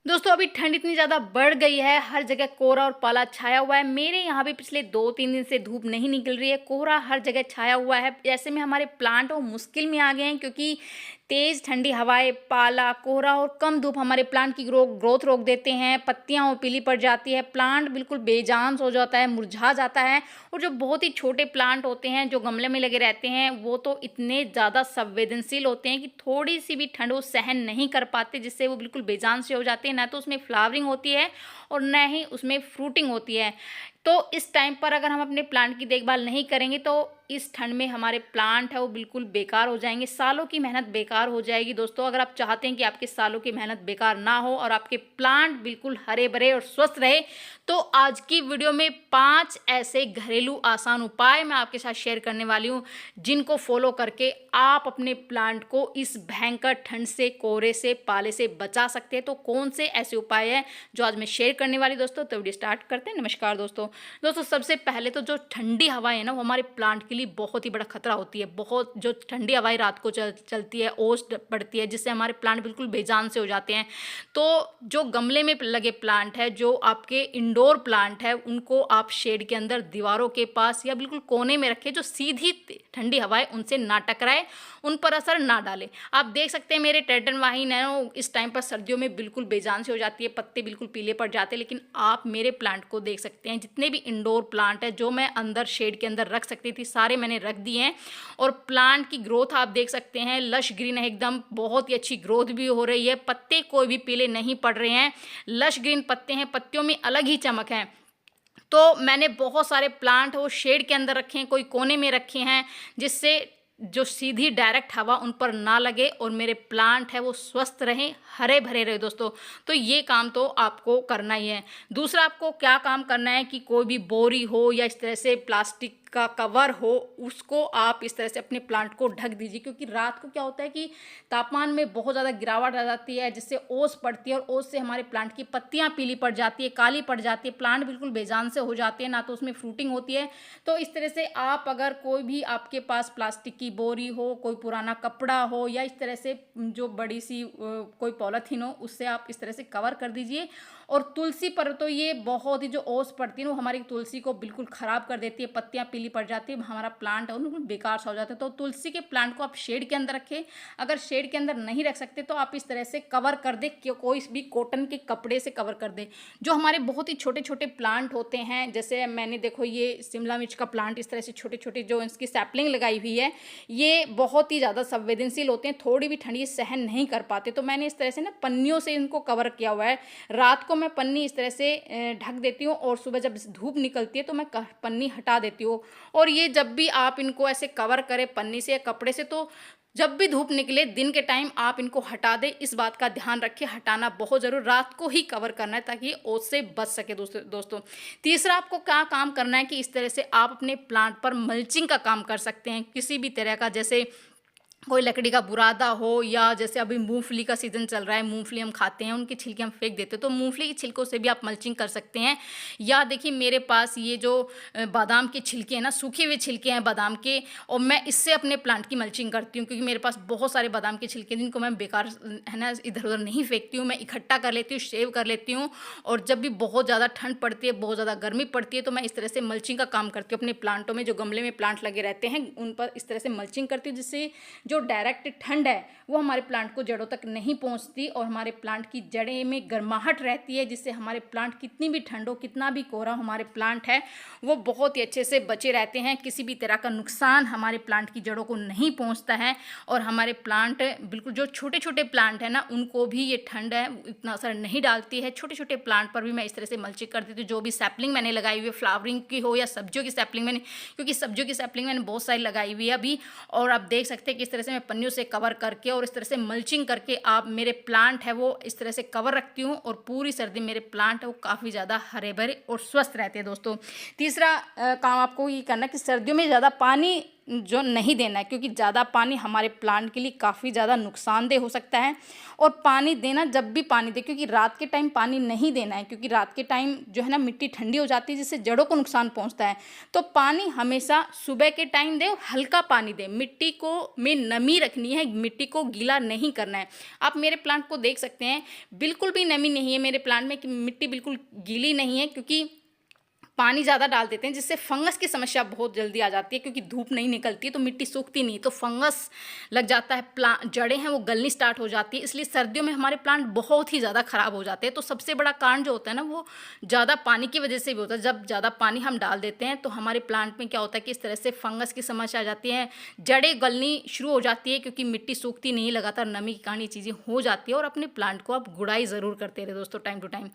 दोस्तों अभी ठंड इतनी ज़्यादा बढ़ गई है, हर जगह कोहरा और पाला छाया हुआ है। मेरे यहाँ भी पिछले 2-3 दिन से धूप नहीं निकल रही है, कोहरा हर जगह छाया हुआ है। ऐसे में हमारे प्लांट वो मुश्किल में आ गए हैं क्योंकि तेज़ ठंडी हवाएं, पाला, कोहरा और कम धूप हमारे प्लांट की ग्रोथ रोक देते हैं। पत्तियाँ वो पीली पड़ जाती है, प्लांट बिल्कुल बेजान हो जाता है, मुरझा जाता है। और जो बहुत ही छोटे प्लांट होते हैं जो गमले में लगे रहते हैं, वो तो इतने ज़्यादा संवेदनशील होते हैं कि थोड़ी सी भी ठंड वो सहन नहीं कर पाते, जिससे वो बिल्कुल बेजान से हो जाते हैं। ना तो उसमें फ्लावरिंग होती है और न ही उसमें फ्रूटिंग होती है। तो इस टाइम पर अगर हम अपने प्लांट की देखभाल नहीं करेंगे तो इस ठंड में हमारे प्लांट है वो बिल्कुल बेकार हो जाएंगे, सालों की मेहनत बेकार हो जाएगी। दोस्तों अगर आप चाहते हैं कि आपके सालों की मेहनत बेकार ना हो और आपके प्लांट बिल्कुल हरे भरे और स्वस्थ रहे, तो आज की वीडियो में 5 ऐसे घरेलू आसान उपाय मैं आपके साथ शेयर करने वाली हूँ, जिनको फॉलो करके आप अपने प्लांट को इस भयंकर ठंड से, कोहरे से, पाले से बचा सकते हैं। तो कौन से ऐसे उपाय हैं जो आज मैं शेयर करने वाली दोस्तों, तो वीडियो स्टार्ट करते हैं। नमस्कार दोस्तों सबसे पहले तो जो ठंडी हवाएं है ना, वो हमारे प्लांट के लिए बहुत ही बड़ा खतरा होती है। बहुत जो ठंडी हवाएं रात को चलती है, ओस पड़ती है, जिससे हमारे प्लांट बिल्कुल बेजान से हो जाते हैं। तो जो गमले में लगे प्लांट है, जो आपके इंडोर प्लांट है, उनको आप शेड के अंदर, दीवारों के पास या बिल्कुल कोने में रखें, जो सीधी ठंडी हवाएं उनसे ना टकराए, उन पर असर ना डाले। आप देख सकते हैं मेरे टेटनवाइन है इस टाइम पर सर्दियों में बिल्कुल बेजान से हो जाती है, पत्ते बिल्कुल पीले पड़ जाते हैं। लेकिन आप मेरे प्लांट को देख सकते हैं, जितने भी इंडोर प्लांट है जो मैं अंदर शेड के अंदर रख सकती थी, सारे मैंने रख दिए हैं। और प्लांट की ग्रोथ आप देख सकते हैं, लश ग्रीन है एकदम, बहुत ही अच्छी ग्रोथ भी हो रही है। पत्ते कोई भी पीले नहीं पड़ रहे हैं, लश ग्रीन पत्ते हैं, पत्तियों में अलग ही चमक है। तो मैंने बहुत सारे प्लांट वो शेड के अंदर रखे हैं, कोई कोने में रखे हैं, जिससे जो सीधी डायरेक्ट हवा उन पर ना लगे और मेरे प्लांट है वो स्वस्थ रहें, हरे भरे रहे दोस्तों। तो ये काम तो आपको करना ही है। दूसरा आपको क्या काम करना है कि कोई भी बोरी हो या इस तरह से प्लास्टिक का कवर हो, उसको आप इस तरह से अपने प्लांट को ढक दीजिए। क्योंकि रात को क्या होता है कि तापमान में बहुत ज़्यादा गिरावट आ जाती है, जिससे ओस पड़ती है और ओस से हमारे प्लांट की पत्तियां पीली पड़ जाती है, काली पड़ जाती है, प्लांट बिल्कुल बेजान से हो जाते हैं, ना तो उसमें फ्रूटिंग होती है। तो इस तरह से आप अगर कोई भी आपके पास प्लास्टिक की बोरी हो, कोई पुराना कपड़ा हो या इस तरह से जो बड़ी सी कोई पॉलीथीन हो, उससे आप इस तरह से कवर कर दीजिए। और तुलसी पर तो ये बहुत ही जो ओस पड़ती है वो हमारी तुलसी को बिल्कुल ख़राब कर देती है, पत्तियां पीली पड़ जाती है, हमारा प्लांट है बिल्कुल बेकार सा हो जाता है। तो तुलसी के प्लांट को आप शेड के अंदर रखें। अगर शेड के अंदर नहीं रख सकते तो आप इस तरह से कवर कर दे, कोई भी कॉटन के कपड़े से कवर कर दे। जो हमारे बहुत ही छोटे छोटे प्लांट होते हैं, जैसे मैंने देखो ये शिमला मिर्च का प्लांट इस तरह से छोटे छोटे जो इसकी सैपलिंग लगाई हुई है, ये बहुत ही ज़्यादा संवेदनशील होते हैं, थोड़ी भी ठंडी सहन नहीं कर पाते। तो मैंने इस तरह से ना पन्नियों से इनको कवर किया हुआ है। रात को मैं पन्नी इस तरह से ढक देती हूँ और सुबह जब धूप निकलती है तो मैं पन्नी हटा देती हूँ। और ये जब भी आप इनको ऐसे कवर करें पन्नी से या कपड़े से, तो जब भी धूप निकले दिन के टाइम आप इनको हटा दें। इस बात का ध्यान रखें, हटाना बहुत ज़रूर, रात को ही कवर करना है ताकि ये ओस से बच सके दोस्तों। तीसरा आपको क्या काम करना है कि इस तरह से आप अपने प्लांट पर मल्चिंग का काम कर सकते हैं, किसी भी तरह का। जैसे कोई लकड़ी का बुरादा हो, या जैसे अभी मूंगफली का सीज़न चल रहा है, मूंगफली हम खाते हैं, उनकी छिलके हम फेंक देते हैं, तो मूंगफली की छिलकों से भी आप मल्चिंग कर सकते हैं। या देखिए मेरे पास ये जो बादाम के छिलके हैं ना, सूखे हुए छिलके हैं बादाम के, और मैं इससे अपने प्लांट की मल्चिंग करती हूँ। क्योंकि मेरे पास बहुत सारे बादाम के छिलके जिनको मैं बेकार है ना इधर उधर नहीं फेंकती हूँ, मैं इकट्ठा कर लेती हूँ, सेव कर लेती हूँ। और जब भी बहुत ज़्यादा ठंड पड़ती है, बहुत ज़्यादा गर्मी पड़ती है, तो मैं इस तरह से मल्चिंग का काम करती हूँ अपने प्लांटों में। जो गमले में प्लांट लगे रहते हैं उन पर इस तरह से मल्चिंग करती हूँ, जिससे जो डायरेक्ट ठंड है वो हमारे प्लांट को जड़ों तक नहीं पहुंचती और हमारे प्लांट की जड़ें में गर्माहट रहती है, जिससे हमारे प्लांट कितनी भी ठंड हो, कितना भी कोहरा हमारे प्लांट है वो बहुत ही अच्छे से बचे रहते हैं। किसी भी तरह का नुकसान हमारे प्लांट की जड़ों को नहीं पहुंचता है। और हमारे प्लांट बिल्कुल जो छोटे छोटे प्लांट है ना, उनको भी ये ठंड है इतना असर नहीं डालती है। छोटे छोटे प्लांट पर भी मैं इस तरह से मल्चिंग कर देती हूँ। जो भी सैपलिंग मैंने लगाई हुई है, फ्लावरिंग की हो या सब्जियों की सैपलिंग मैंने, क्योंकि सब्जियों की सैपलिंग मैंने बहुत सारी लगाई हुई है अभी, और आप देख सकते हैं कि इस तरह से मैं पन्नियों से कवर करके और इस तरह से मल्चिंग करके आप मेरे प्लांट है वो इस तरह से कवर रखती हूँ। और पूरी सर्दी मेरे प्लांट है वो काफ़ी ज़्यादा हरे भरे और स्वस्थ रहते हैं दोस्तों। तीसरा काम आपको ये करना कि सर्दियों में ज़्यादा पानी जो नहीं देना है, क्योंकि ज़्यादा पानी हमारे प्लांट के लिए काफ़ी ज़्यादा नुकसानदेह हो सकता है। और पानी देना, जब भी पानी दें, क्योंकि रात के टाइम पानी नहीं देना है, क्योंकि रात के टाइम जो है ना मिट्टी ठंडी हो जाती है जिससे जड़ों को नुकसान पहुंचता है। तो पानी हमेशा सुबह के टाइम दें, हल्का पानी दें। मिट्टी को में नमी रखनी है, मिट्टी को गीला नहीं करना है। आप मेरे प्लांट को देख सकते हैं, बिल्कुल भी नमी नहीं है मेरे प्लांट में, कि मिट्टी बिल्कुल गीली नहीं है, क्योंकि पानी ज़्यादा डाल देते हैं जिससे फंगस की समस्या बहुत जल्दी आ जाती है, क्योंकि धूप नहीं निकलती है तो मिट्टी सूखती नहीं, तो फंगस लग जाता है, जड़ें हैं वो गलनी स्टार्ट हो जाती है। इसलिए सर्दियों में हमारे प्लांट बहुत ही ज़्यादा ख़राब हो जाते हैं। तो सबसे बड़ा कारण जो होता है ना, वो ज़्यादा पानी की वजह से भी होता है। जब ज़्यादा पानी हम डाल देते हैं तो हमारे प्लांट में क्या होता है कि इस तरह से फंगस की समस्या आ जाती है, जड़ें गलनी शुरू हो जाती है, क्योंकि मिट्टी सूखती नहीं, लगातार नमी के कारण ये चीज़ें हो जाती है। और अपने प्लांट को आप गुड़ाई ज़रूर करते रहे दोस्तों, टाइम टू टाइम।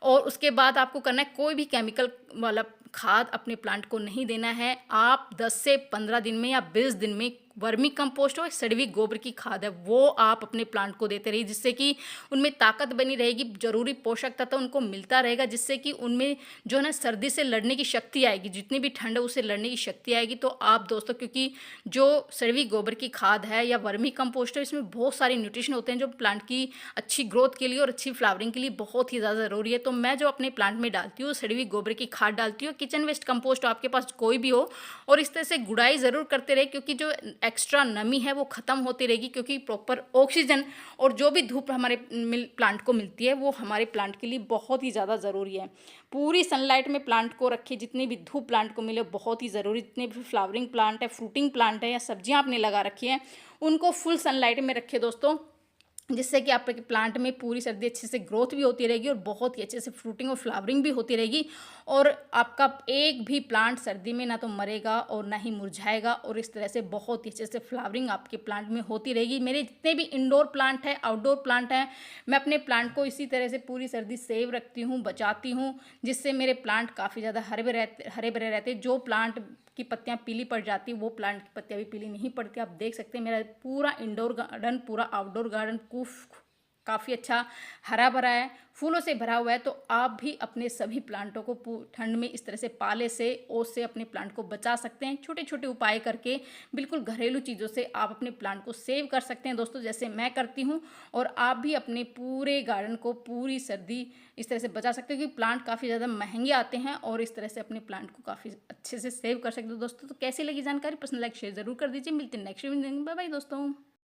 और उसके बाद आपको करना है, कोई भी केमिकल वाला खाद अपने प्लांट को नहीं देना है। आप 10 से 15 दिन में या 20 दिन में वर्मी कंपोस्ट हो, सड़वी गोबर की खाद है, वो आप अपने प्लांट को देते रहिए, जिससे कि उनमें ताकत बनी रहेगी, जरूरी पोषक तत्व उनको मिलता रहेगा, जिससे कि उनमें जो है ना सर्दी से लड़ने की शक्ति आएगी, जितनी भी ठंड है उससे लड़ने की शक्ति आएगी। तो आप दोस्तों, क्योंकि जो सड़वी गोबर की खाद है या वर्मी कंपोस्ट है, इसमें बहुत सारे न्यूट्रिशन होते हैं जो प्लांट की अच्छी ग्रोथ के लिए और अच्छी फ्लावरिंग के लिए बहुत ही ज़्यादा ज़रूरी है। तो मैं जो अपने प्लांट में डालती हूँ, सड़वी गोबर की खाद डालती हूँ, किचन वेस्ट कंपोस्ट आपके पास कोई भी हो, और इस तरह से गुड़ाई ज़रूर करते रहे, क्योंकि जो एक्स्ट्रा नमी है वो ख़त्म होती रहेगी, क्योंकि प्रॉपर ऑक्सीजन और जो भी धूप हमारे प्लांट को मिलती है वो हमारे प्लांट के लिए बहुत ही ज़्यादा ज़रूरी है। पूरी सनलाइट में प्लांट को रखिए, जितनी भी धूप प्लांट को मिले बहुत ही ज़रूरी। जितने भी फ्लावरिंग प्लांट है, फ्रूटिंग प्लांट है या सब्जियां आपने लगा रखी हैं, उनको फुल सनलाइट में रखिए दोस्तों, जिससे कि आपके प्लांट में पूरी सर्दी अच्छे से ग्रोथ भी होती रहेगी और बहुत ही अच्छे से फ्रूटिंग और फ्लावरिंग भी होती रहेगी। और आपका एक भी प्लांट सर्दी में ना तो मरेगा और ना ही मुरझाएगा, और इस तरह से बहुत ही अच्छे से फ्लावरिंग आपके प्लांट में होती रहेगी। मेरे जितने भी इंडोर प्लांट है, आउटडोर प्लांट हैं, मैं अपने प्लांट को इसी तरह से पूरी सर्दी सेव रखती हूँ, बचाती हूँ, जिससे मेरे प्लांट काफ़ी ज़्यादा हरे भरे रहते। जो प्लांट की पत्तियां पीली पड़ जाती, वो प्लांट की पत्तियां भी पीली नहीं पड़ती। आप देख सकते हैं मेरा पूरा इंडोर गार्डन, पूरा आउटडोर गार्डन काफ़ी अच्छा हरा भरा है, फूलों से भरा हुआ है। तो आप भी अपने सभी प्लांटों को ठंड में इस तरह से पाले से, ओस से अपने प्लांट को बचा सकते हैं। छोटे छोटे उपाय करके, बिल्कुल घरेलू चीज़ों से आप अपने प्लांट को सेव कर सकते हैं दोस्तों, जैसे मैं करती हूँ। और आप भी अपने पूरे गार्डन को पूरी सर्दी इस तरह से बचा सकते हैं, क्योंकि प्लांट काफ़ी ज़्यादा महंगे आते हैं, और इस तरह से अपने प्लांट को काफ़ी अच्छे से सेव कर सकते हो दोस्तों। तो कैसी लगी जानकारी, पसंद लाइक शेयर ज़रूर कर दीजिए। मिलते हैं नेक्स्ट वीडियो में। बाय बाय दोस्तों।